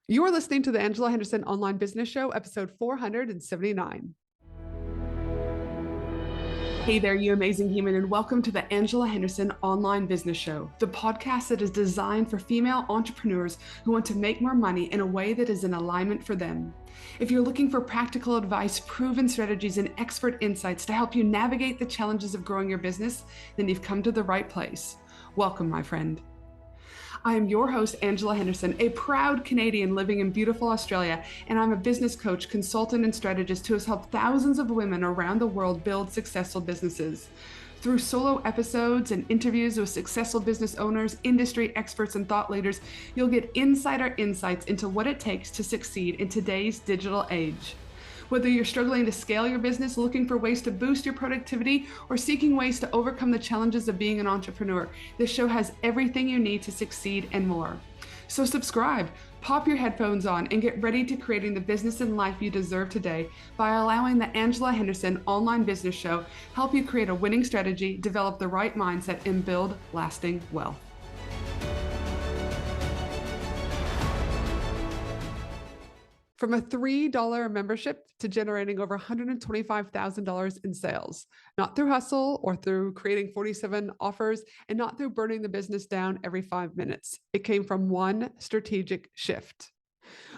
You're listening to the Angela Henderson Online Business Show, episode 479. Hey there, you amazing human, and welcome to the Angela Henderson Online Business Show, the podcast that is designed for female entrepreneurs who want to make more money in a way that is in alignment for them. If you're looking for practical advice, proven strategies, and expert insights to help you navigate the challenges of growing your business, then you've come to the right place. Welcome, my friend. I am your host, Angela Henderson, a proud Canadian living in beautiful Australia, and I'm a business coach, consultant, and strategist who has helped thousands of women around the world build successful businesses. Through solo episodes and interviews with successful business owners, industry experts, and thought leaders, you'll get insider insights into what it takes to succeed in today's digital age. Whether you're struggling to scale your business, looking for ways to boost your productivity, or seeking ways to overcome the challenges of being an entrepreneur, this show has everything you need to succeed and more. So subscribe, pop your headphones on, and get ready to creating the business and life you deserve today by allowing the Angela Henderson Online Business Show help you create a winning strategy, develop the right mindset, and build lasting wealth. From a $3 membership to generating over $125,000 in sales, not through hustle or through creating 47 offers and not through burning the business down every 5 minutes. It came from one strategic shift.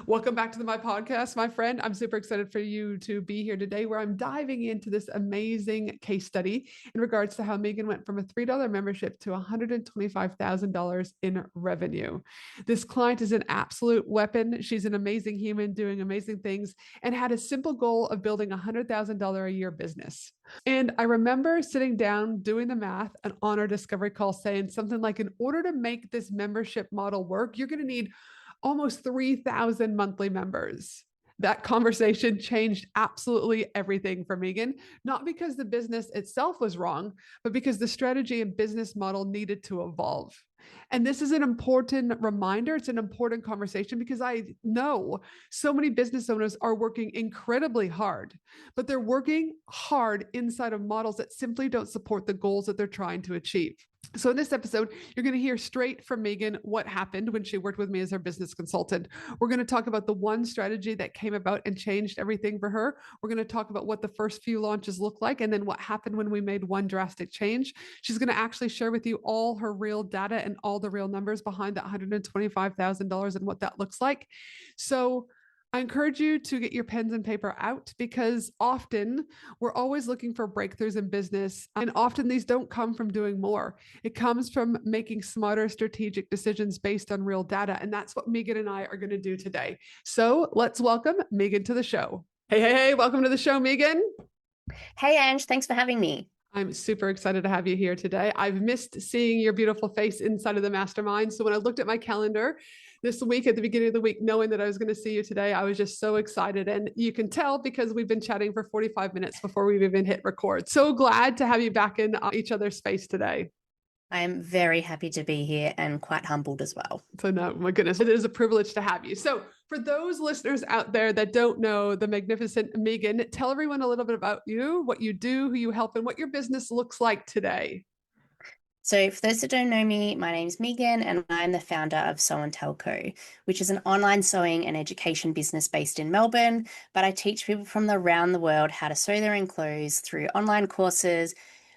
Welcome back to my podcast, my friend. I'm super excited for you to be here today, where I'm diving into this amazing case study in regards to how Megan went from a $3 membership to $125,000 in revenue. This client is an absolute weapon. She's an amazing human doing amazing things and had a simple goal of building a $100,000 a year business. And I remember sitting down, doing the math, and on our discovery call saying something like, in order to make this membership model work, you're going to need almost 3,000 monthly members. That conversation changed absolutely everything for Megan, not because the business itself was wrong, but because the strategy and business model needed to evolve. And this is an important reminder. It's an important conversation because I know so many business owners are working incredibly hard, but they're working hard inside of models that simply don't support the goals that they're trying to achieve. So in this episode, you're going to hear straight from Megan what happened when she worked with me as her business consultant. We're going to talk about the one strategy that came about and changed everything for her. We're going to talk about what the first few launches look like and then what happened when we made one drastic change. She's going to actually share with you all her real data and all the real numbers behind that $125,000 and what that looks like. So I encourage you to get your pens and paper out, because often we're always looking for breakthroughs in business. And often these don't come from doing more. It comes from making smarter strategic decisions based on real data. And that's what Megan and I are going to do today. So let's welcome Megan to the show. Hey, welcome to the show, Megan. Hey, Ange, thanks for having me. I'm super excited to have you here today. I've missed seeing your beautiful face inside of the mastermind. So when I looked at my calendar this week, at the beginning of the week, knowing that I was going to see you today, I was just so excited. And you can tell because we've been chatting for 45 minutes before we've even hit record. So glad to have you back in each other's space today. I am very happy to be here and quite humbled as well. So no, my goodness, it is a privilege to have you. So for those listeners out there that don't know the magnificent Megan, tell everyone a little bit about you, what you do, who you help, and what your business looks like today. So for those that don't know me, my name's Megan and I'm the founder of Sew and Tell Co, which is an online sewing and education business based in Melbourne. But I teach people from around the world how to sew their own clothes through online courses,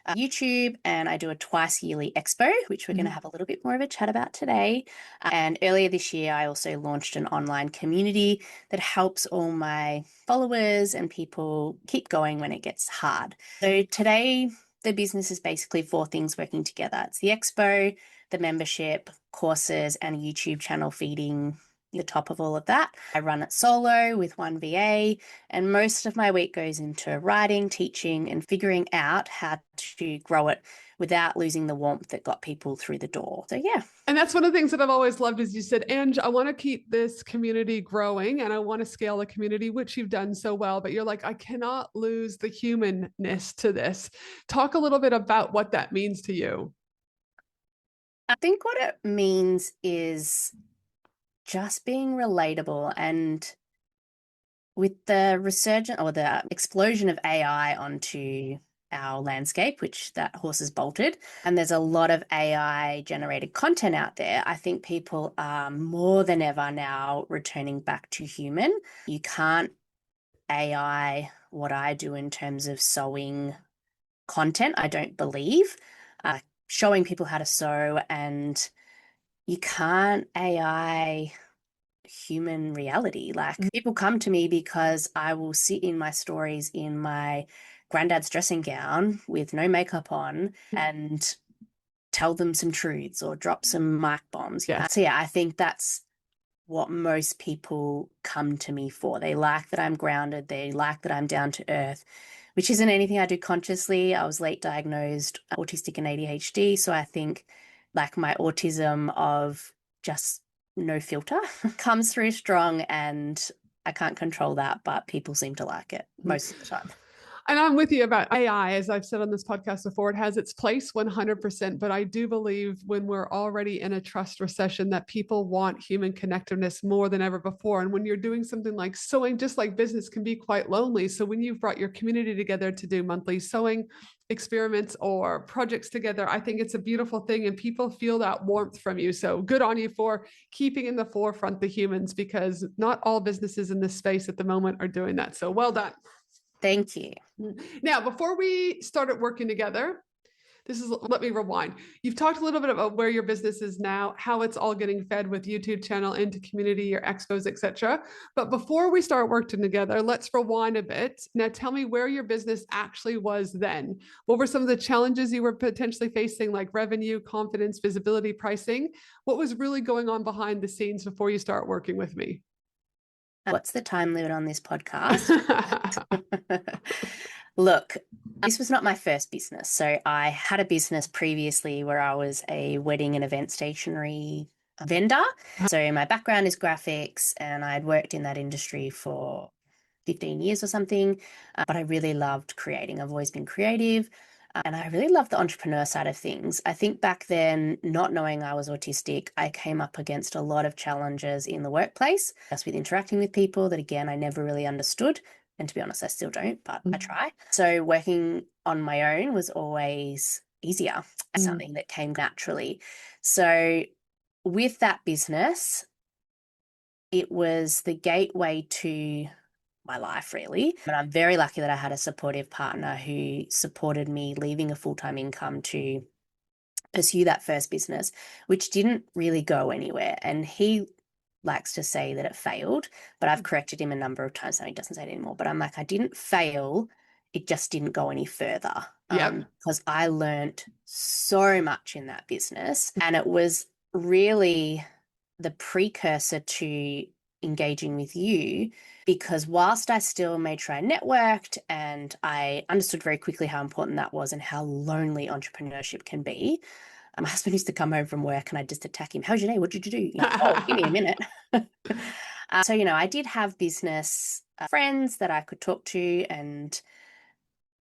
YouTube, and I do a twice yearly expo, which we're going to have a little bit more of a chat about today. And earlier this year, I also launched an online community that helps all my followers and people keep going when it gets hard. So today, the business is basically four things working together. It's the expo, the membership, courses, and a YouTube channel feeding the top of all of that. I run it solo with one VA, and most of my week goes into writing, teaching, and figuring out how to grow it without losing the warmth that got people through the door. So yeah. And that's one of the things that I've always loved is you said, Ange, I want to keep this community growing and I want to scale the community, which you've done so well, but you're like, I cannot lose the humanness to this. Talk a little bit about what that means to you. I think what it means is just being relatable. And with the resurgence or the explosion of AI onto our landscape, which that horse has bolted. And there's a lot of AI generated content out there. I think people are more than ever now returning back to human. You can't AI what I do in terms of sewing content, I don't believe. Showing people how to sew, and you can't AI human reality. Like, people come to me because I will sit in my stories in my granddad's dressing gown with no makeup on and tell them some truths or drop some mic bombs. Yeah. So yeah, I think that's what most people come to me for. They like that I'm grounded. They like that I'm down to earth, which isn't anything I do consciously. I was late diagnosed autistic and ADHD. So I think like my autism of just no filter comes through strong, and I can't control that, but people seem to like it most of the time. And I'm with you about AI. As I've said on this podcast before, it has its place 100%. But I do believe when we're already in a trust recession, that people want human connectiveness more than ever before. And when you're doing something like sewing, just like business can be quite lonely. So when you've brought your community together to do monthly sewing experiments or projects together, I think it's a beautiful thing, and people feel that warmth from you. So good on you for keeping in the forefront the humans, because not all businesses in this space at the moment are doing that. So well done. Thank you. Now, before we started working together, let me rewind. You've talked a little bit about where your business is now, how it's all getting fed with YouTube channel into community, your expos, etc. But before we start working together, let's rewind a bit. Now, tell me where your business actually was then. What were some of the challenges you were potentially facing, like revenue, confidence, visibility, pricing? What was really going on behind the scenes before you start working with me? What's the time limit on this podcast? Look, this was not my first business. So I had a business previously where I was a wedding and event stationery vendor. So my background is graphics, and I had worked in that industry for 15 years or something. But I really loved creating. I've always been creative. And I really love the entrepreneur side of things. I think back then, not knowing I was autistic, I came up against a lot of challenges in the workplace, just with interacting with people that, again, I never really understood. And to be honest, I still don't, but I try. So working on my own was always easier, something that came naturally. So with that business, it was the gateway to my life, really. And I'm very lucky that I had a supportive partner who supported me leaving a full-time income to pursue that first business, which didn't really go anywhere. And he likes to say that it failed, but I've corrected him a number of times. Now he doesn't say it anymore, but I'm like, I didn't fail. It just didn't go any further. Because I learned so much in that business, and it was really the precursor to engaging with you, because whilst I still made sure I networked, and I understood very quickly how important that was and how lonely entrepreneurship can be. My husband used to come home from work and I'd just attack him. How's your day? What did you do? Oh, give me a minute. So, I did have business friends that I could talk to and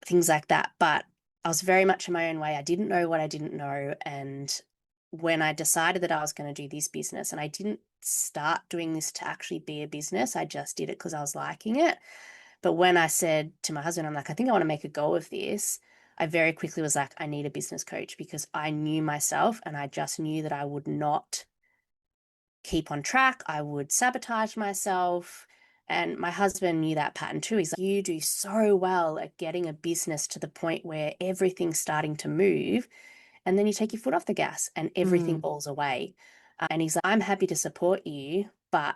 things like that, but I was very much in my own way. I didn't know what I didn't know. And when I decided that I was going to do this business, and I didn't start doing this to actually be a business, I just did it because I was liking it. But when I said to my husband, I'm like, I think I want to make a go of this, I very quickly was like, I need a business coach, because I knew myself and I just knew that I would not keep on track. I would sabotage myself. And my husband knew that pattern too. He's like, you do so well at getting a business to the point where everything's starting to move, and then you take your foot off the gas and everything falls away. And he's like, I'm happy to support you, but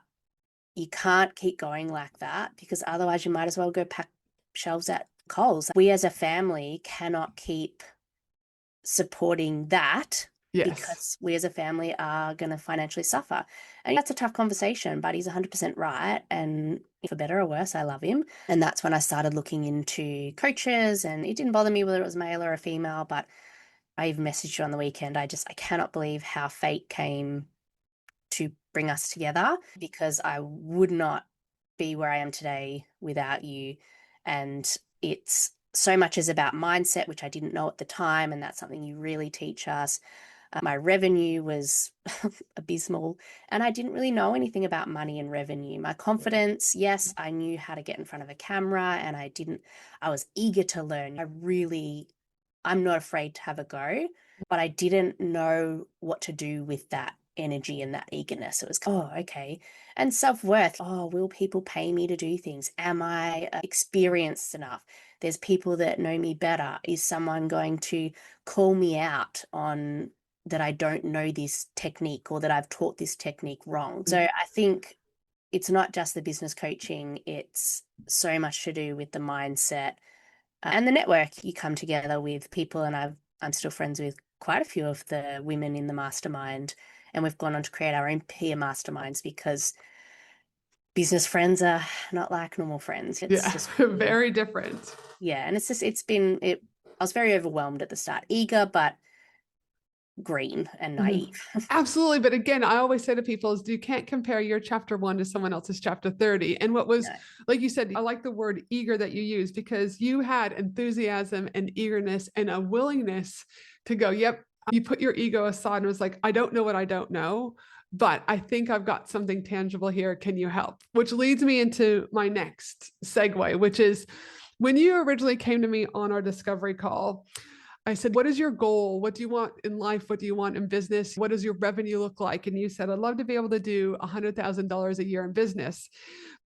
you can't keep going like that, because otherwise you might as well go pack shelves at Coles. We as a family cannot keep supporting that, because we as a family are going to financially suffer. And that's a tough conversation, but he's 100% right. And for better or worse, I love him. And that's when I started looking into coaches, and it didn't bother me whether it was male or a female, but I even messaged you on the weekend. I cannot believe how fate came to bring us together, because I would not be where I am today without you. And it's so much is about mindset, which I didn't know at the time. And that's something you really teach us. My revenue was abysmal, and I didn't really know anything about money and revenue. My confidence, yes, I knew how to get in front of a camera, and I was eager to learn. I'm not afraid to have a go, but I didn't know what to do with that energy and that eagerness. It was, oh, okay. And self-worth. Oh, will people pay me to do things? Am I experienced enough? There's people that know me better. Is someone going to call me out on that I don't know this technique or that I've taught this technique wrong? So I think it's not just the business coaching, it's so much to do with the mindset and the network. You come together with people, and I'm still friends with quite a few of the women in the mastermind, and we've gone on to create our own peer masterminds because business friends are not like normal friends. It's Yeah, just very different. yeah, and I was very overwhelmed at the start, eager but green and naive. Absolutely. But again, I always say to people is you can't compare your chapter 1 to someone else's chapter 30. And what was, No. like you said, I like the word eager that you use because you had enthusiasm and eagerness and a willingness to go, yep, you put your ego aside and was like, I don't know what I don't know, but I think I've got something tangible here. Can you help? Which leads me into my next segue, which is when you originally came to me on our discovery call, I said, what is your goal? What do you want in life? What do you want in business? What does your revenue look like? And you said, I'd love to be able to do $100,000 a year in business.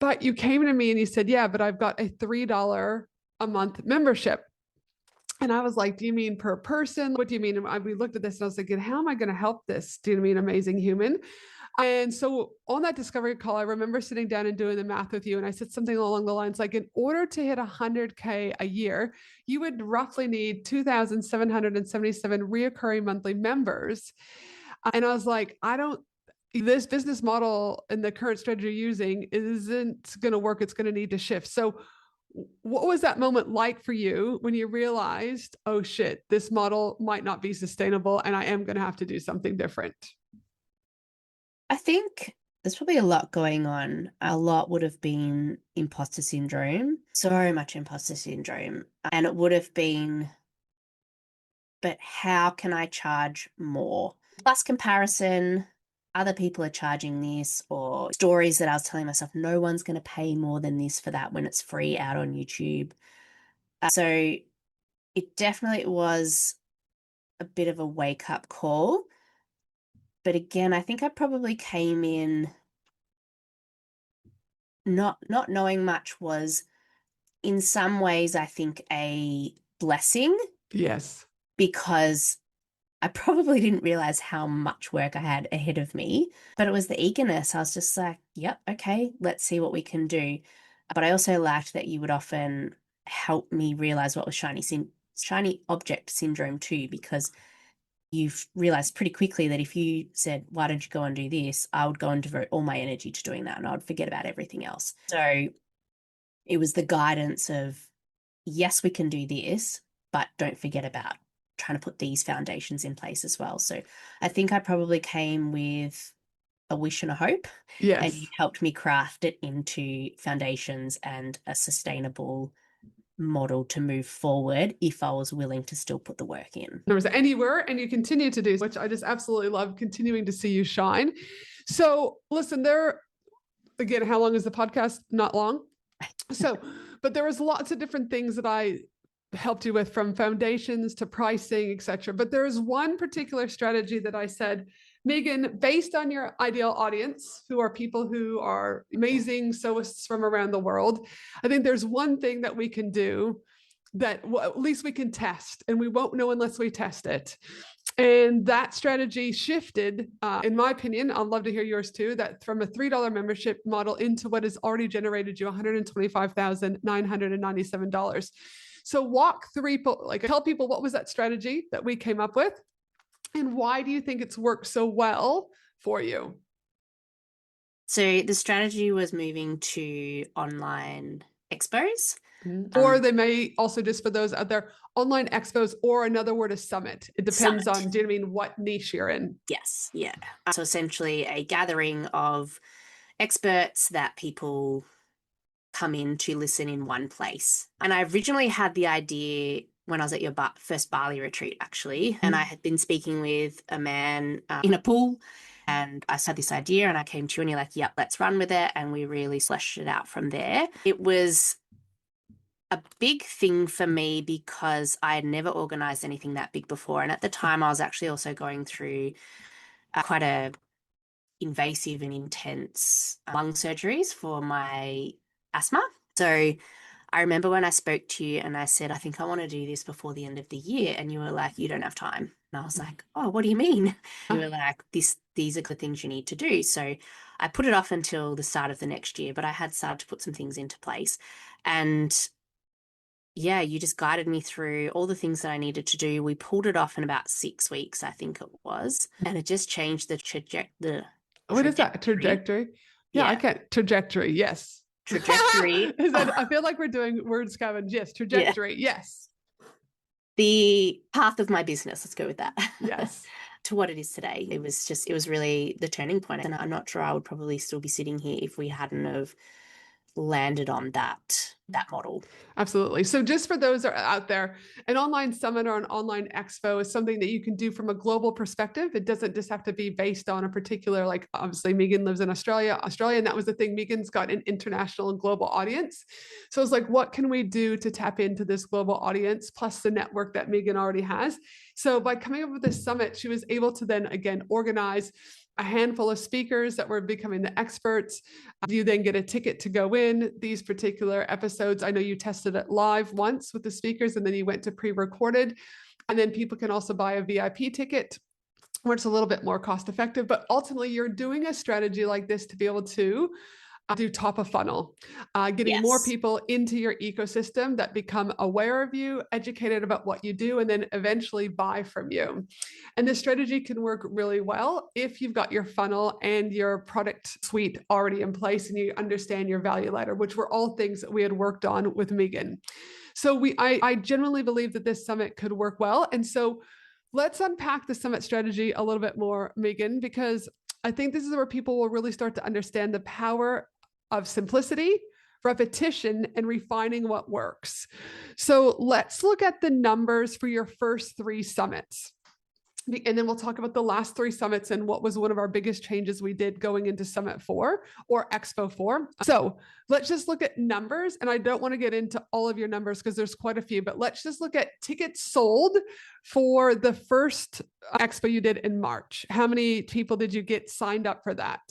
But you came to me and you said, yeah, but I've got a $3 a month membership. And I was like, do you mean per person? What do you mean? And we looked at this and I was thinking, how am I going to help this? Do you mean amazing human? And so on that discovery call, I remember sitting down and doing the math with you. And I said something along the lines like, in order to hit 100K a year, you would roughly need 2,777 reoccurring monthly members. And I was like, this business model and the current strategy you're using isn't going to work. It's going to need to shift. So what was that moment like for you when you realized, oh shit, this model might not be sustainable and I am going to have to do something different? I think there's probably a lot going on. A lot would have been imposter syndrome, so much imposter syndrome. And it would have been, but how can I charge more? Plus comparison, other people are charging this, or stories that I was telling myself, no one's going to pay more than this for that when it's free out on YouTube. So it definitely was a bit of a wake up call. But again, I think I probably came in not knowing much was in some ways, I think, a blessing Yes. because I probably didn't realize how much work I had ahead of me, but it was the eagerness. I was just like, yep, okay, let's see what we can do. But I also liked that you would often help me realize what was shiny object syndrome too, because you've realized pretty quickly that if you said, why don't you go and do this? I would go and devote all my energy to doing that and I would forget about everything else. So it was the guidance of, yes, we can do this, but don't forget about trying to put these foundations in place as well. So I think I probably came with a wish and a hope, and you Yes. helped me craft it into foundations and a sustainable model to move forward if I was willing to still put the work in. And you were, and you continue to do, which I just absolutely love continuing to see you shine. So listen, again, how long is the podcast? Not long. So, but there was lots of different things that I helped you with, from foundations to pricing, etc. But there is one particular strategy that I said, Megan, based on your ideal audience, who are people who are amazing sewists from around the world, I think there's one thing that we can do that, well, at least we can test, and we won't know unless we test it. And that strategy shifted, in my opinion, I'd love to hear yours too, that from a $3 membership model into what has already generated you $125,997. So tell people, what was that strategy that we came up with? And why do you think it's worked so well for you? So the strategy was moving to online expos. Or they may also, just for those out there, online expos, or another word is summit. It depends Summit. on, do you mean what niche you're in? Yes, yeah. So essentially a gathering of experts that people come in to listen in one place. And I originally had the idea when I was at your first Bali retreat, actually. And I had been speaking with a man in a pool. And I had this idea and I came to you and you're like, yep, let's run with it. And we really fleshed it out from there. It was a big thing for me because I had never organized anything that big before. And at the time, I was actually also going through quite a invasive and intense lung surgeries for my asthma. So I remember when I spoke to you and I said, I think I want to do this before the end of the year. And you were like, you don't have time. And I was like, oh, what do you mean? You were like, these are the things you need to do. So I put it off until the start of the next year, but I had started to put some things into place. And yeah, you just guided me through all the things that I needed to do. We pulled it off in about 6 weeks, I think it was. And it just changed the trajectory. What is that? Trajectory? Yeah, I can't. Trajectory. Yes. Trajectory. Is that, I feel like we're doing word scavenge. Yes. Trajectory. Yeah. Yes. The path of my business. Let's go with that. Yes. To what it is today. It was really the turning point. And I'm not sure I would probably still be sitting here if we hadn't have landed on that model. Absolutely. So just for those that are out there, an online summit or an online expo is something that you can do from a global perspective. It doesn't just have to be based on a particular, like obviously Megan lives in Australia, and that was the thing. Megan's got an international and global audience. So it's like, what can we do to tap into this global audience plus the network that Megan already has? So by coming up with this summit, she was able to then again organize a handful of speakers that were becoming the experts. You then get a ticket to go in these particular episodes. I know you tested it live once with the speakers and then you went to pre-recorded. And then people can also buy a VIP ticket where it's a little bit more cost effective. But ultimately, you're doing a strategy like this to be able to do top of funnel, getting more people into your ecosystem that become aware of you, educated about what you do, and then eventually buy from you. And this strategy can work really well if you've got your funnel and your product suite already in place and you understand your value ladder, which were all things that we had worked on with Megan. So I genuinely believe that this summit could work well. And so let's unpack the summit strategy a little bit more, Megan, because I think this is where people will really start to understand the power of simplicity, repetition, and refining what works. So let's look at the numbers for your first 3 summits. And then we'll talk about the last 3 summits and what was one of our biggest changes we did going into Summit 4 or Expo 4. So let's just look at numbers. And I don't want to get into all of your numbers because there's quite a few, but let's just look at tickets sold for the first Expo you did in March. How many people did you get signed up for that?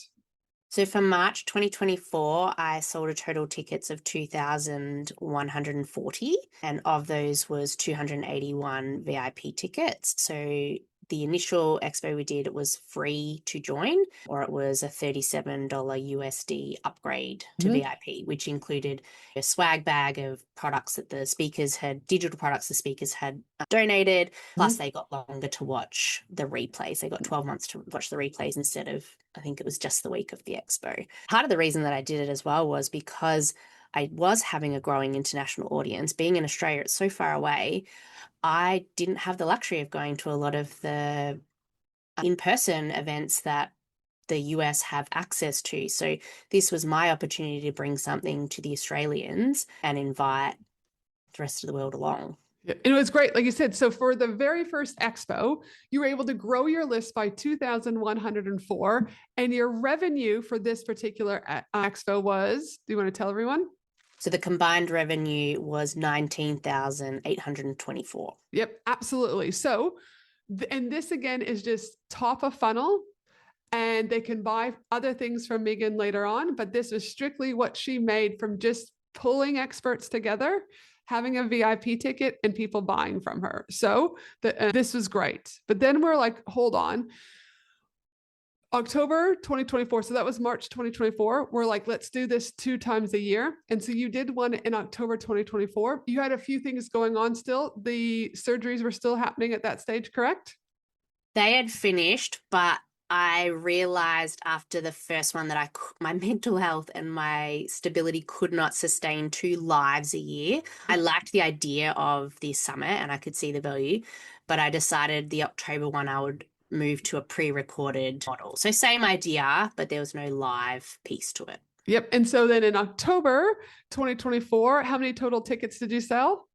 So for March 2024, I sold a total tickets of 2,140, and of those was 281 VIP tickets. So the initial expo we did, it was free to join, or it was a $37 USD upgrade to VIP, which included a swag bag of products that the speakers had, digital products the speakers had donated, plus they got longer to watch the replays. They got 12 months to watch the replays instead of, I think it was just the week of the expo. Part of the reason that I did it as well was because I was having a growing international audience. Being in Australia, it's so far away. I didn't have the luxury of going to a lot of the in-person events that the US have access to. So this was my opportunity to bring something to the Australians and invite the rest of the world along. And it was great. Like you said, so for the very first expo, you were able to grow your list by 2,104. And your revenue for this particular expo was, do you want to tell everyone? So the combined revenue was 19,824. Yep, absolutely. So, and this again is just top of funnel, and they can buy other things from Megan later on, but this is strictly what she made from just pulling experts together, having a VIP ticket, and people buying from her. So this was great. But then we're like, hold on. October 2024. So that was March 2024. We're like, let's do this 2 times a year. And so you did one in October 2024. You had a few things going on still. The surgeries were still happening at that stage, correct? They had finished, but I realized after the first one that my mental health and my stability could not sustain 2 lives a year. I liked the idea of the summit and I could see the value, but I decided the October one I would move to a pre-recorded model. So same idea, but there was no live piece to it. Yep. And so then in October 2024, how many total tickets did you sell?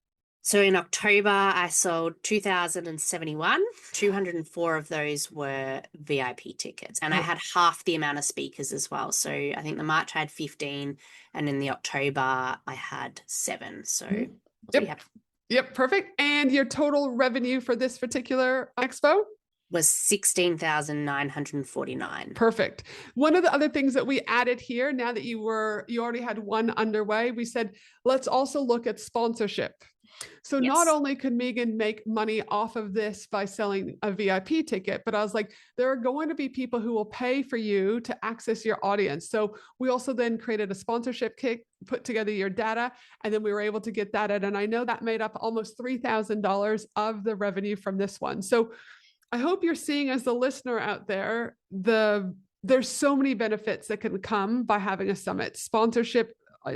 So in October, I sold 2,071. 204 of those were VIP tickets. And I had half the amount of speakers as well. So I think the March I had 15, and in the October I had 7. So I was really happy. Yep, perfect. And your total revenue for this particular expo? Was 16,949. Perfect. One of the other things that we added here, now that you already had one underway, we said, let's also look at sponsorship. So not only could Megan make money off of this by selling a VIP ticket, but I was like, there are going to be people who will pay for you to access your audience. So we also then created a sponsorship kit, put together your data, and then we were able to get that in. And I know that made up almost $3,000 of the revenue from this one. So I hope you're seeing, as the listener out there, there's so many benefits that can come by having a summit. Sponsorship,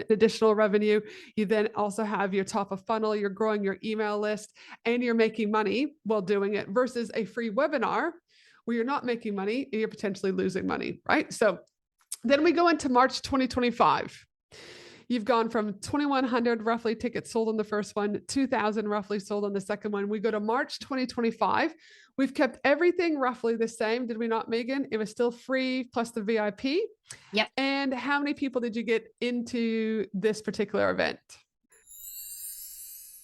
additional revenue. You then also have your top of funnel, you're growing your email list, and you're making money while doing it, versus a free webinar where you're not making money and you're potentially losing money, right? So then we go into March 2025. You've gone from 2,100 roughly tickets sold on the first one, 2,000 roughly sold on the second one. We go to March 2025. We've kept everything roughly the same. Did we not, Megan? It was still free plus the VIP. Yep. And how many people did you get into this particular event?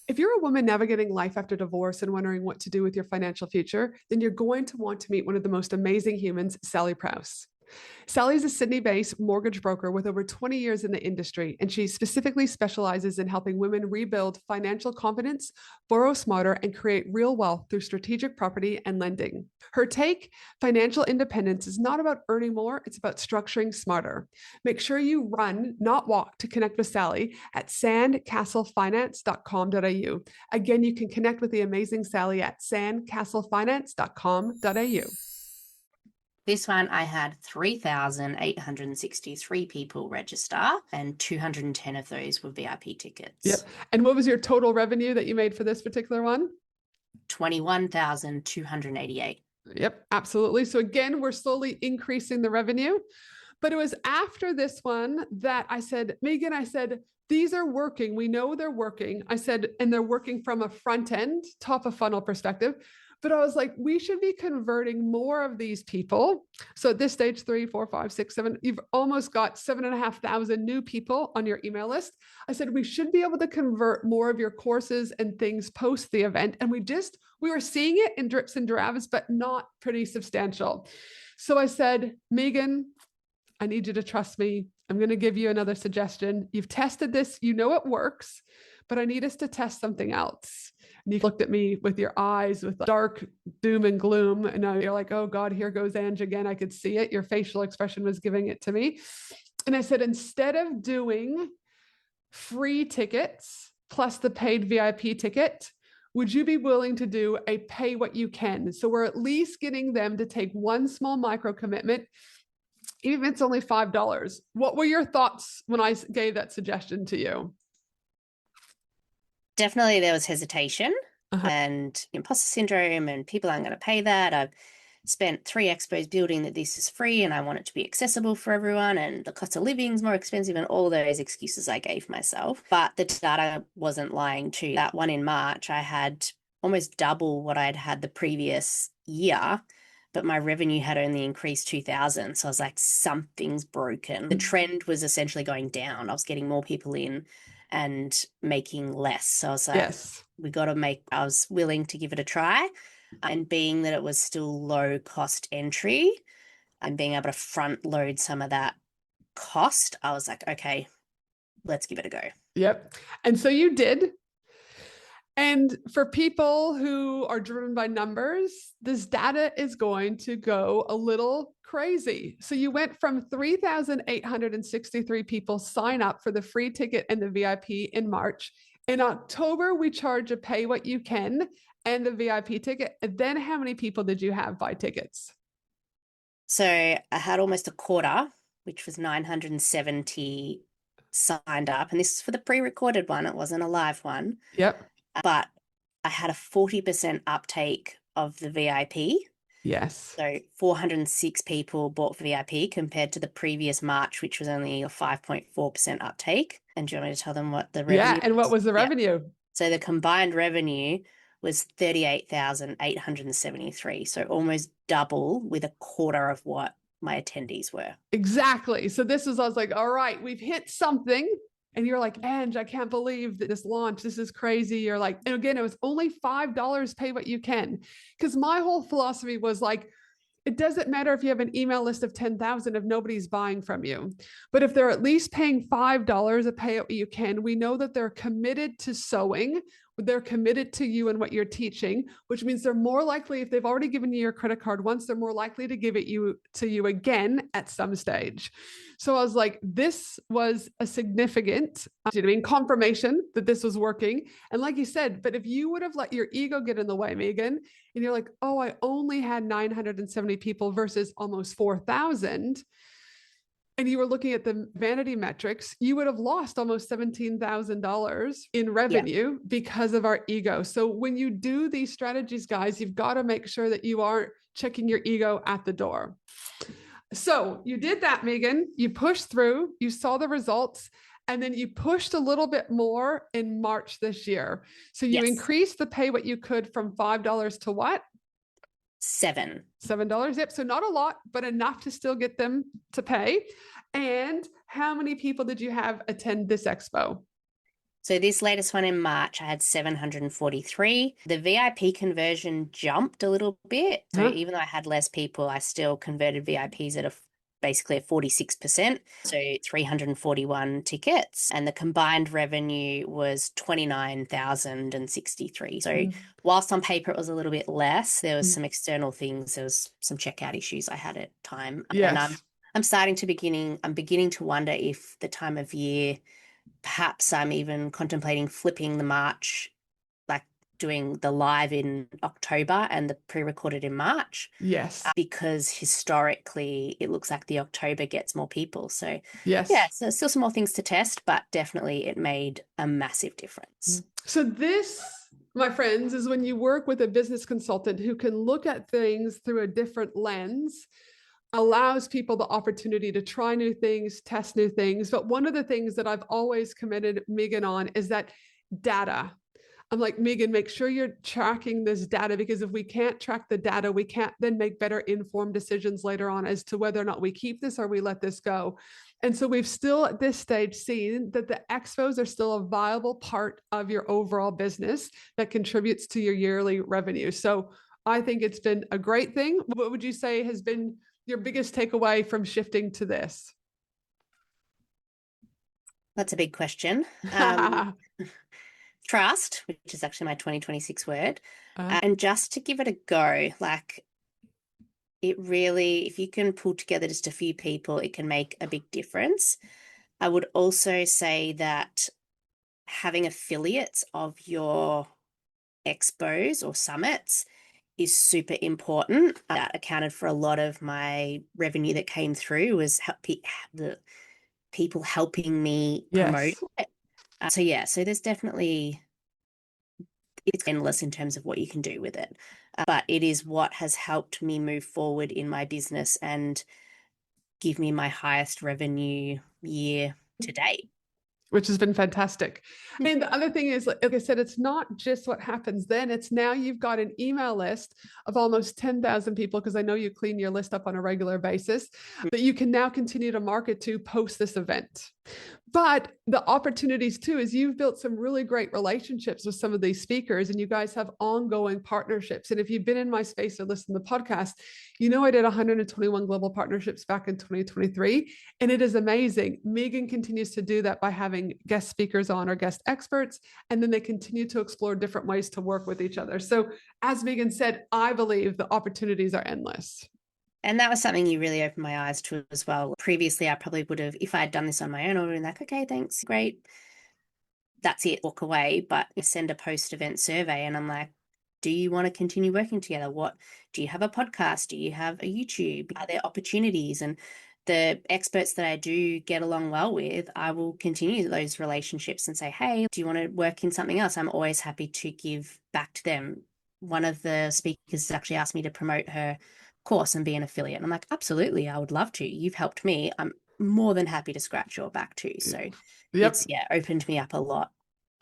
If you're a woman navigating life after divorce and wondering what to do with your financial future, then you're going to want to meet one of the most amazing humans, Sally Prowse. Sally is a Sydney-based mortgage broker with over 20 years in the industry, and she specifically specializes in helping women rebuild financial confidence, borrow smarter, and create real wealth through strategic property and lending. Her take: financial independence is not about earning more, it's about structuring smarter. Make sure you run, not walk, to connect with Sally at sandcastlefinance.com.au. Again, you can connect with the amazing Sally at sandcastlefinance.com.au. This one, I had 3,863 people register, and 210 of those were VIP tickets. Yep. And what was your total revenue that you made for this particular one? 21,288. Yep, absolutely. So again, we're slowly increasing the revenue. But it was after this one that I said, Megan, I said, these are working. We know they're working. I said, and they're working from a front end, top of funnel perspective. But I was like, we should be converting more of these people. So at this stage, 3, 4, 5, 6, 7, you've almost got 7,500 new people on your email list. I said, we should be able to convert more of your courses and things post the event. And we were seeing it in drips and drabs, but not pretty substantial. So I said, Megan, I need you to trust me. I'm going to give you another suggestion. You've tested this, you know it works, but I need us to test something else. And you looked at me with your eyes with dark doom and gloom. And now you're like, oh God, here goes Ange again. I could see it. Your facial expression was giving it to me. And I said, instead of doing free tickets plus the paid VIP ticket, would you be willing to do a pay what you can? So we're at least getting them to take one small micro commitment, even if it's only $5. What were your thoughts when I gave that suggestion to you? Definitely there was hesitation and imposter syndrome and people aren't going to pay that. I've spent 3 expos building that this is free and I want it to be accessible for everyone, and the cost of living is more expensive, and all those excuses I gave myself. But the data wasn't lying too. That one in March, I had almost double what I'd had the previous year, but my revenue had only increased 2,000. So I was like, something's broken. The trend was essentially going down. I was getting more people in and making less. So I was like, I was willing to give it a try. And being that it was still low cost entry and being able to front load some of that cost, I was like, okay, let's give it a go. Yep. And so you did. And for people who are driven by numbers, this data is going to go a little crazy. So you went from 3,863 people sign up for the free ticket and the VIP in March. In October, we charge a pay what you can and the VIP ticket. And then how many people did you have buy tickets? So I had almost a quarter, which was 970 signed up. And this is for the pre-recorded one. It wasn't a live one. Yep. But I had a 40% uptake of the VIP. Yes. So 406 people bought VIP compared to the previous March, which was only a 5.4% uptake. And do you want me to tell them what the revenue and what was the revenue? So the combined revenue was 38,873. So almost double, with a quarter of what my attendees were. Exactly. So this was, I was like, all right, we've hit something. And you're like, Ange, I can't believe that this launch. This is crazy. You're like, and again, it was only $5, pay what you can. Because my whole philosophy was like, it doesn't matter if you have an email list of 10,000 if nobody's buying from you. But if they're at least paying $5 a pay what you can, we know that they're committed to sewing. They're committed to you and what you're teaching, which means they're more likely, if they've already given you your credit card once, they're more likely to give it to you again at some stage. So I was like, this was a significant, confirmation that this was working. And like you said, but if you would have let your ego get in the way, Megan, and you're like, oh, I only had 970 people versus almost 4,000, and you were looking at the vanity metrics, you would have lost almost $17,000 in revenue because of our ego. So when you do these strategies, guys, you've got to make sure that you aren't checking your ego at the door. So you did that, Megan. You pushed through, you saw the results, and then you pushed a little bit more in March this year. So you increased the pay what you could from $5 to what? $7. Yep. So not a lot, but enough to still get them to pay. And how many people did you have attend this expo? So this latest one in March, I had 743. The VIP conversion jumped a little bit. So even though I had less people, I still converted VIPs at basically a 46%. So 341 tickets. And the combined revenue was 29,063. So whilst on paper it was a little bit less, there was some external things. There was some checkout issues I had at the time. Yes. And I'm beginning to wonder if the time of year, perhaps I'm even contemplating flipping the March, like doing the live in October and the pre-recorded in March. Yes. Because historically it looks like the October gets more people. So yes. Yeah, so still some more things to test, but definitely it made a massive difference. So this, my friends, is when you work with a business consultant who can look at things through a different lens, allows people the opportunity to try new things, test new things. But one of the things that I've always commended Megan on is that data. I'm like, Megan, make sure you're tracking this data, because if we can't track the data, we can't then make better informed decisions later on as to whether or not we keep this or we let this go. And so we've still at this stage seen that the expos are still a viable part of your overall business that contributes to your yearly revenue. So I think it's been a great thing. What would you say has been your biggest takeaway from shifting to this? That's a big question. Trust, which is actually my 2026 word. And just to give it a go, like it really, if you can pull together just a few people, it can make a big difference. I would also say that having affiliates of your expos or summits is super important. That accounted for a lot of my revenue that came through, was the people helping me promote it. So there's definitely, it's endless in terms of what you can do with it. But it is what has helped me move forward in my business and give me my highest revenue year to date. Which has been fantastic. I mean, the other thing is, like I said, it's not just what happens then. It's now you've got an email list of almost 10,000 people, because I know you clean your list up on a regular basis, that you can now continue to market to post this event. But the opportunities too is you've built some really great relationships with some of these speakers, and you guys have ongoing partnerships. And if you've been in my space or listened to the podcast, you know I did 121 global partnerships back in 2023, and it is amazing. Megan continues to do that by having guest speakers on or guest experts, and then they continue to explore different ways to work with each other. So as Megan said, I believe the opportunities are endless. And that was something you really opened my eyes to as well. Previously, I probably would have, if I had done this on my own, I would have been like, okay, thanks, great. That's it, walk away. But I send a post-event survey and I'm like, do you want to continue working together? Do you have a podcast? Do you have a YouTube? Are there opportunities? And the experts that I do get along well with, I will continue those relationships and say, hey, do you want to work in something else? I'm always happy to give back to them. One of the speakers actually asked me to promote her course and be an affiliate. And I'm like, absolutely, I would love to. You've helped me. I'm more than happy to scratch your back too. So it's opened me up a lot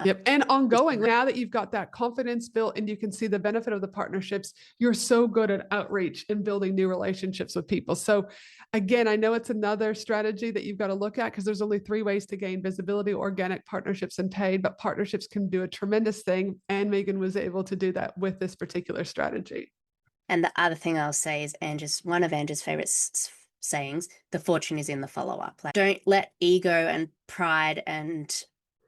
Yep. And ongoing, now that you've got that confidence built and you can see the benefit of the partnerships, you're so good at outreach and building new relationships with people. So again, I know it's another strategy that you've got to look at because there's only 3 ways to gain visibility: organic, partnerships, and paid. But partnerships can do a tremendous thing. And Megan was able to do that with this particular strategy. And the other thing I'll say is one of Angie's favorite sayings, the fortune is in the follow-up. Like, don't let ego and pride and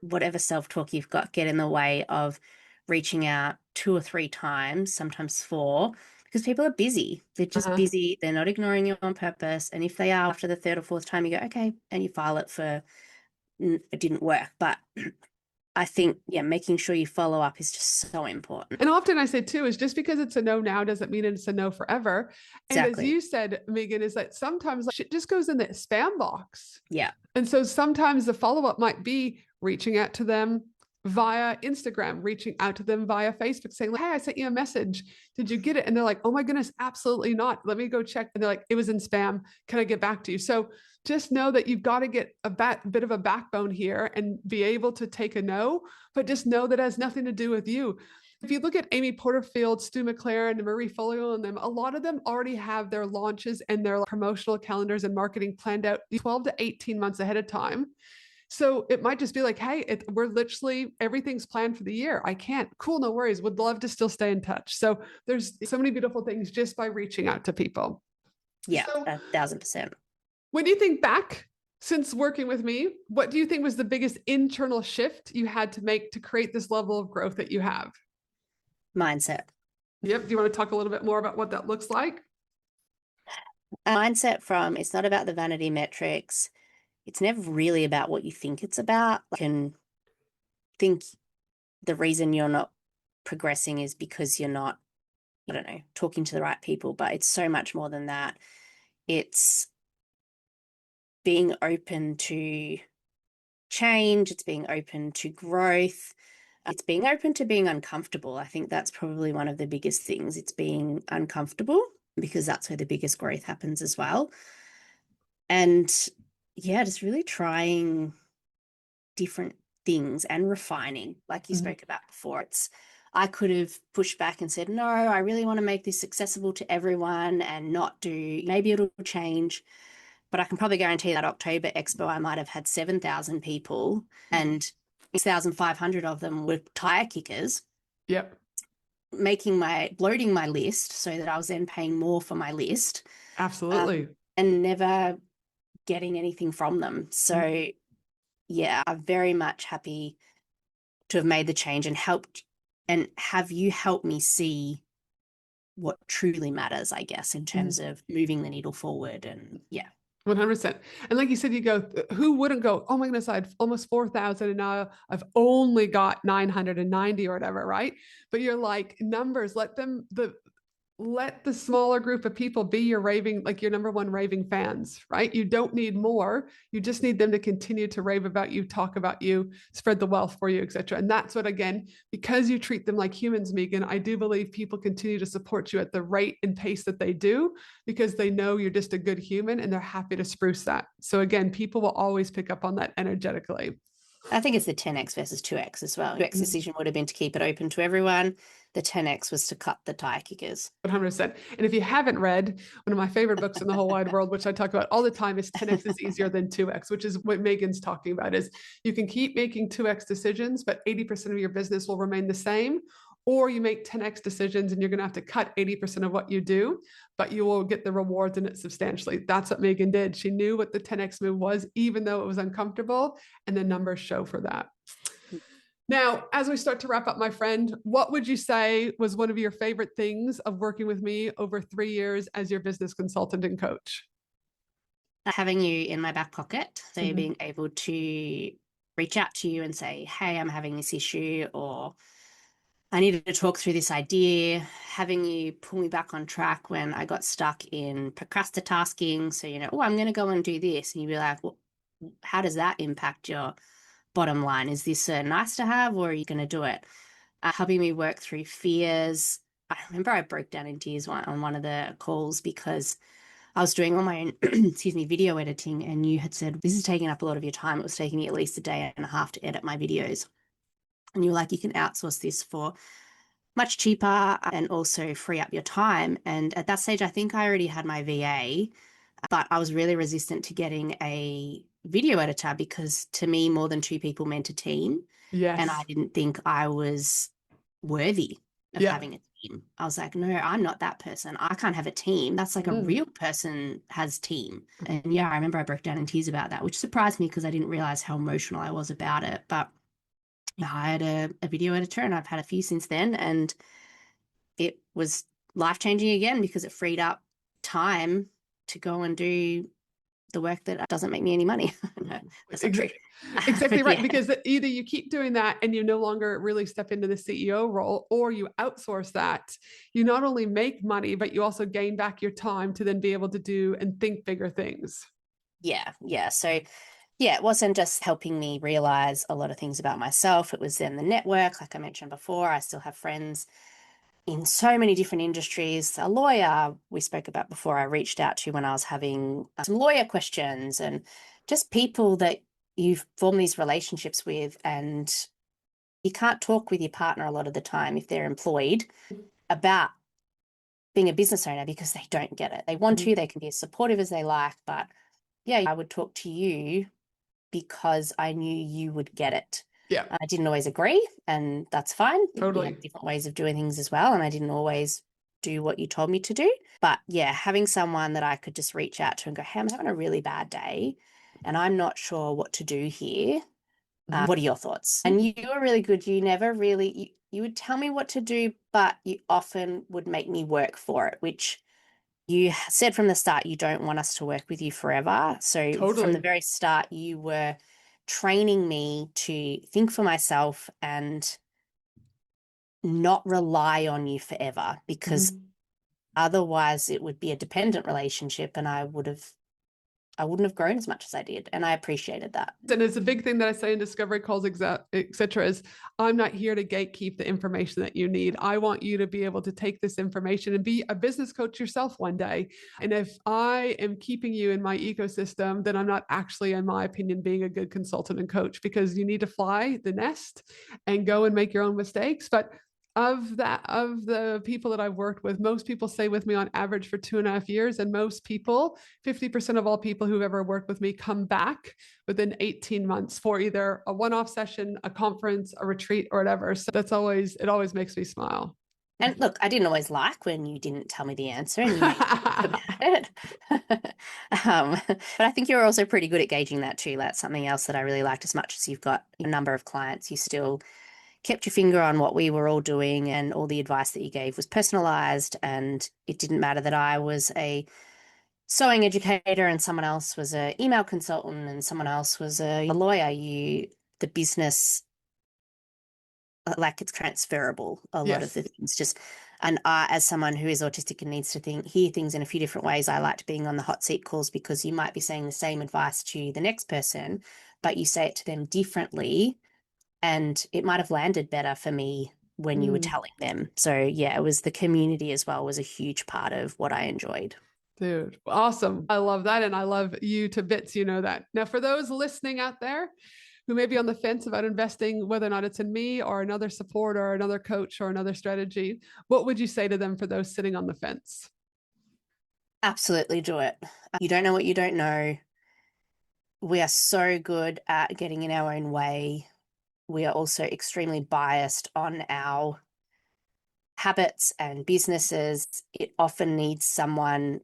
whatever self-talk you've got get in the way of reaching out 2 or 3 times, sometimes 4, because people are busy. They're just busy. They're not ignoring you on purpose. And if they are, after the 3rd or 4th time, you go, okay, and you file it for it didn't work. But I think, making sure you follow up is just so important. And often I say too, is just because it's a no now doesn't mean it's a no forever. And as you said, Megan, is that sometimes shit just goes in the spam box. Yeah. And so sometimes the follow-up might be reaching out to them via Instagram, reaching out to them via Facebook, saying, hey, I sent you a message. Did you get it? And they're like, oh my goodness, absolutely not. Let me go check. And they're like, it was in spam. Can I get back to you? So just know that you've got to get a bit of a backbone here and be able to take a no, but just know that it has nothing to do with you. If you look at Amy Porterfield, Stu McLaren, and Marie Folio and them, a lot of them already have their launches and their promotional calendars and marketing planned out 12 to 18 months ahead of time. So it might just be like, hey, we're literally, everything's planned for the year. I can't. Cool, no worries. Would love to still stay in touch. So there's so many beautiful things just by reaching out to people. Yeah, so, 1000%. When you think back since working with me, what do you think was the biggest internal shift you had to make to create this level of growth that you have? Mindset. Yep. Do you want to talk a little bit more about what that looks like? Mindset from, it's not about the vanity metrics. It's never really about what you think it's about. You can think the reason you're not progressing is because you're not, I don't know, talking to the right people, but it's so much more than that. It's being open to change. It's being open to growth. It's being open to being uncomfortable. I think that's probably one of the biggest things. It's being uncomfortable because that's where the biggest growth happens as well. And just really trying different things and refining, like you spoke about before. I could have pushed back and said, no, I really want to make this accessible to everyone and not do, maybe it'll change. But I can probably guarantee that October Expo, I might have had 7,000 people and 6,500 of them were tire kickers. Yep. Bloating my list so that I was then paying more for my list. Absolutely. And never getting anything from them. So I'm very much happy to have made the change and helped, and have you helped me see what truly matters, I guess, in terms of moving the needle forward. And 100%. And like you said, you go, who wouldn't go, oh my goodness, I had almost 4,000 and now I've only got 990 or whatever, right? But you're like, numbers, let the smaller group of people be your number one raving fans, right? You don't need more. You just need them to continue to rave about you, talk about you, spread the wealth for you, etc. And that's what, again, because you treat them like humans, Megan, I do believe people continue to support you at the rate and pace that they do because they know you're just a good human and they're happy to spruce that. So again, people will always pick up on that energetically. I think it's the 10x versus 2x as well. 2x decision would have been to keep it open to everyone. The 10x was to cut the tire kickers. 100%. And if you haven't read one of my favorite books in the whole wide world, which I talk about all the time, is 10x is easier than 2x, which is what Megan's talking about. Is you can keep making 2x decisions, but 80% of your business will remain the same. Or you make 10x decisions and you're going to have to cut 80% of what you do, but you will get the rewards in it substantially. That's what Megan did. She knew what the 10x move was, even though it was uncomfortable, and the numbers show for that. Now, as we start to wrap up, my friend, what would you say was one of your favorite things of working with me over 3 years as your business consultant and coach? Having you in my back pocket. So being able to reach out to you and say, hey, I'm having this issue, or I needed to talk through this idea, having you pull me back on track when I got stuck in procrastinating. So, I'm going to go and do this. And you'd be like, well, how does that impact your bottom line? Is this a nice to have, or are you going to do it? Helping me work through fears. I remember I broke down in tears on one of the calls because I was doing all my own, video editing, and you had said, this is taking up a lot of your time. It was taking me at least a day and a half to edit my videos. And you're like, you can outsource this for much cheaper and also free up your time. And at that stage, I think I already had my VA, but I was really resistant to getting a video editor because to me, more than two people meant a team. And I Yes. didn't think I was worthy of Yeah. having a team. I was like, no, I'm not that person. I can't have a team. That's like a Mm. real person has team. And yeah, I remember I broke down in tears about that, which surprised me because I didn't realize how emotional I was about it. But yeah, I had a video editor and I've had a few since then. And it was life-changing again because it freed up time to go and do the work that doesn't make me any money. No, that's not true. Exactly But right. yeah, Because either you keep doing that and you no longer really step into the CEO role, or you outsource that. You not only make money, but you also gain back your time to then be able to do and think bigger things. yeah. So yeah, it wasn't just helping me realize a lot of things about myself. It was then the network, like I mentioned before. I still have friends in so many different industries. A lawyer we spoke about before, I reached out to when I was having some lawyer questions, and just people that you've formed these relationships with. And you can't talk with your partner a lot of the time if they're employed about being a business owner because they don't get it. They want Mhm. to, they can be as supportive as they like, but yeah, I would talk to you because I knew you would get it. Yeah, I didn't always agree, and that's fine. We have totally. different ways of doing things as well, and I didn't always do what you told me to do. But yeah, having someone that I could just reach out to and go, hey, I'm having a really bad day, and I'm not sure what to do here. Mhm. What are your thoughts? And you were really good. You never really, you would tell me what to do, but you often would make me work for it, which you said from the start you don't want us to work with you forever. So from the Totally. very start, you were training me to think for myself and not rely on you forever, because Mhm. otherwise it would be a dependent relationship and I wouldn't have grown as much as I did. And I appreciated that. And it's a big thing that I say in discovery calls, etc. Is I'm not here to gatekeep the information that you need. I want you to be able to take this information and be a business coach yourself one day. And if I am keeping you in my ecosystem, then I'm not actually, in my opinion, being a good consultant and coach, because you need to fly the nest and go and make your own mistakes. But of the people that I've worked with, most people stay with me on average for 2.5 years. And most people, 50% of all people who've ever worked with me, come back within 18 months for either a one-off session, a conference, a retreat, or whatever. So it always makes me smile. And look, I didn't always like when you didn't tell me the answer and you made me think about it. But I think you're also pretty good at gauging that too. That's something else that I really liked. As much as you've got a number of clients, you still kept your finger on what we were all doing, and all the advice that you gave was personalized. And it didn't matter that I was a sewing educator and someone else was an email consultant and someone else was a lawyer. The business, like, it's transferable, a lot of Yes. the things. Just, and as someone who is autistic and needs to hear things in a few different ways, I liked being on the hot seat calls because you might be saying the same advice to the next person, but you say it to them differently, and it might have landed better for me when you were Mm. telling them. So yeah, it was the community as well was a huge part of what I enjoyed. Dude, awesome. I love that. And I love you to bits. You know that. Now, for those listening out there who may be on the fence about investing, whether or not it's in me or another support or another coach or another strategy, what would you say to them for those sitting on the fence? Absolutely do it. You don't know what you don't know. We are so good at getting in our own way. We are also extremely biased on our habits and businesses. It often needs someone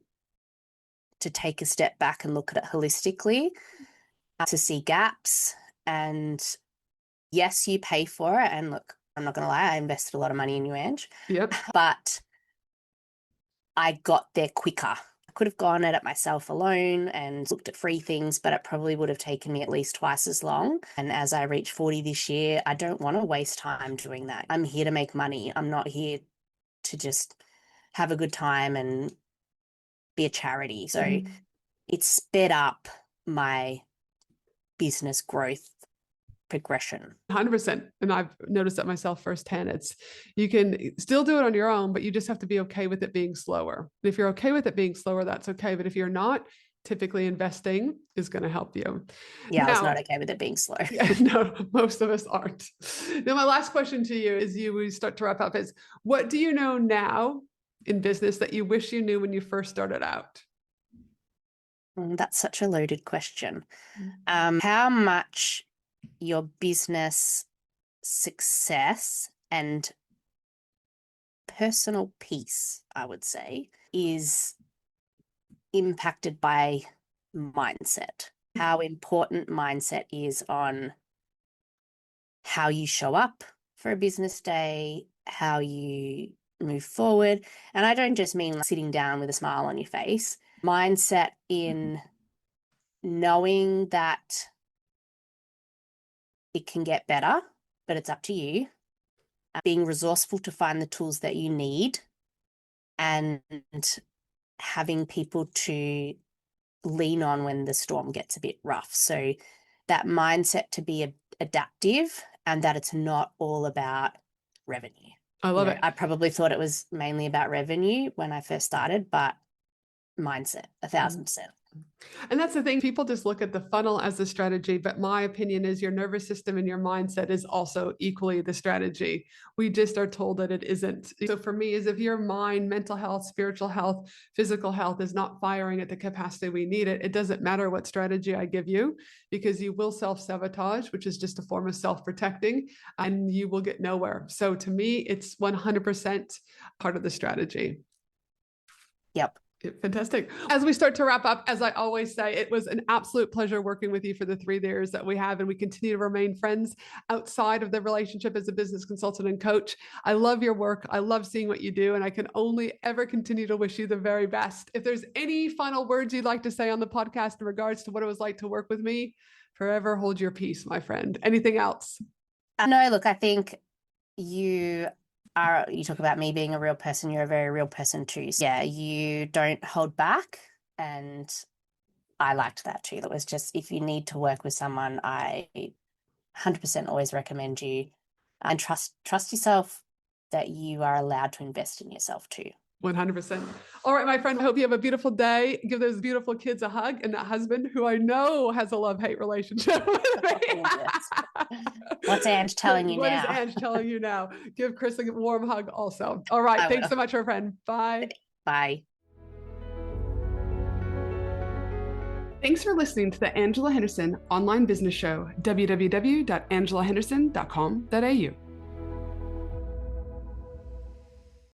to take a step back and look at it holistically, to see gaps. And yes, you pay for it. And look, I'm not going to lie, I invested a lot of money in you, Ange, Yep. but I got there quicker. I could have gone at it myself alone and looked at free things, but it probably would have taken me at least twice as long. And as I reach 40 this year, I don't want to waste time doing that. I'm here to make money. I'm not here to just have a good time and be a charity. So Mm-hmm. it sped up my business growth progression. 100%. And I've noticed that myself firsthand. It's, you can still do it on your own, but you just have to be okay with it being slower. And if you're okay with it being slower, that's okay. But if you're not, typically investing is going to help you. Yeah, I was Now, not okay with it being slow. yeah, no, most of us aren't. Now, my last question to you as we start to wrap up is, what do you know now in business that you wish you knew when you first started out? That's such a loaded question. How much your business success and personal peace, I would say, is impacted by mindset. How important mindset is on how you show up for a business day, how you move forward. And I don't just mean like sitting down with a smile on your face. Mindset in knowing that it can get better, but it's up to you. Being resourceful to find the tools that you need, and having people to lean on when the storm gets a bit rough. So that mindset to be adaptive, and that it's not all about revenue. I love it. I probably thought it was mainly about revenue when I first started, but mindset, 1,000%. And that's the thing. People just look at the funnel as the strategy, but my opinion is your nervous system and your mindset is also equally the strategy. We just are told that it isn't. So for me, is if your mind, mental health, spiritual health, physical health is not firing at the capacity we need it, it doesn't matter what strategy I give you, because you will self-sabotage, which is just a form of self-protecting, and you will get nowhere. So to me, it's 100% part of the strategy. Yep. Fantastic. As we start to wrap up, as I always say, it was an absolute pleasure working with you for the 3 years that we have, and we continue to remain friends outside of the relationship as a business consultant and coach. I love your work. I love seeing what you do, and I can only ever continue to wish you the very best. If there's any final words you'd like to say on the podcast in regards to what it was like to work with me, forever hold your peace, my friend. Anything else? No, look, I think you talk about me being a real person, you're a very real person too. So yeah, you don't hold back, and I liked that too. That was just, if you need to work with someone, I 100% always recommend you, and trust yourself that you are allowed to invest in yourself too. 100%. All right, my friend, I hope you have a beautiful day. Give those beautiful kids a hug, and that husband who I know has a love-hate relationship with me. What's Ange telling you now? What is Ange telling you now? Give Chris a warm hug also. All right. Thanks so much, my friend. Bye. Bye. Thanks for listening to the Angela Henderson online business show, www.angelahenderson.com.au.